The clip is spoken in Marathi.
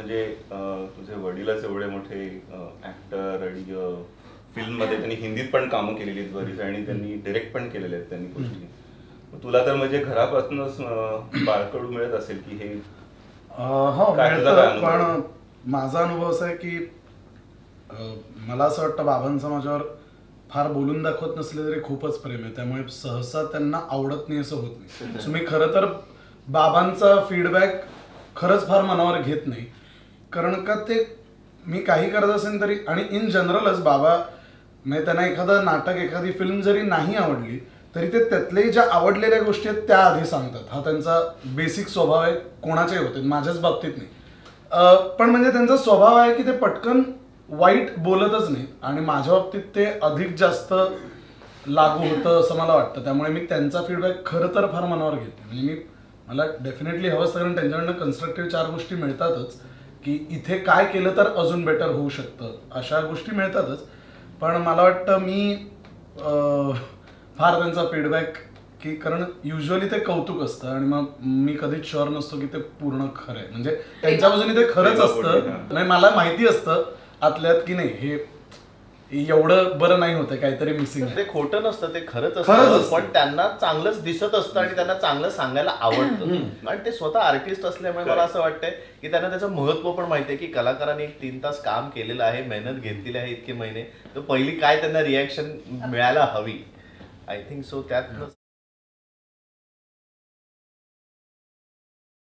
म्हणजे तुझे वडीलच एवढे मोठे ऍक्टर आणि फिल्ममध्ये त्यांनी हिंदीत पण कामं केलेली आहेत बरीच आणि त्यांनी डिरेक्ट पण केलेले आहेत त्यांनी गोष्टी. तुला तर म्हणजे घरापासूनच बाळकडू मिळत असेल की हे हो मिळतं. पण माझा अनुभव असा आहे की मला असं वाटतं बाबांचं माझ्यावर फार बोलून दाखवत नसले तरी खूपच प्रेम आहे, त्यामुळे सहसा त्यांना आवडत नाही असं होत नाही. सो मी खरं तर बाबांचा फीडबॅक खरंच फार मनावर घेत नाही, कारण का ते मी काही करत असेल तरी, आणि इन जनरलच बाबा म्हणजे त्यांना एखादं नाटक एखादी फिल्म जरी नाही आवडली तरी ते त्यातले ज्या आवडलेल्या गोष्टी आहेत त्या आधी सांगतात. हा त्यांचा बेसिक स्वभाव आहे, कोणाच्याही होते, माझ्याच बाबतीत नाही. पण म्हणजे त्यांचा स्वभाव आहे की ते पटकन वाईट बोलतच नाही, आणि माझ्या बाबतीत ते अधिक जास्त लागू होतं असं मला वाटतं. त्यामुळे मी त्यांचा फीडबॅक खरं तर फार मनावर घेते. म्हणजे मला डेफिनेटली हवं असतं, कारण त्यांच्याकडनं कन्स्ट्रक्टिव्ह 4 गोष्टी मिळतातच की इथे काय केलं तर अजून बेटर होऊ शकतं, अशा गोष्टी मिळतातच. पण मला वाटतं मी फार त्यांचा फीडबॅक की, कारण युजली ते कौतुक असतं आणि मग मी कधीच शुअर नसतो की ते पूर्ण खरं आहे. म्हणजे त्यांच्या बाजूने ते खरंच असतं, नाही मला माहिती असतं आतल्यात की नाही हे एवढं बरं नाही होतं, काहीतरी मिसिंग. ते खोटं नसतं, ते खरंच असतं, पण त्यांना चांगलंच दिसत असतं आणि त्यांना चांगलं सांगायला आवडतं. आणि ते स्वतः आर्टिस्ट असल्यामुळे मला असं वाटतंय की त्यांना त्याचं महत्व पण माहिती आहे की कलाकारांनी 3 तास काम केलेलं आहे, मेहनत घेतलेली आहे इतके महिने, तर पहिली काय त्यांना रिॲक्शन मिळायला हवी. आय थिंक सो त्यात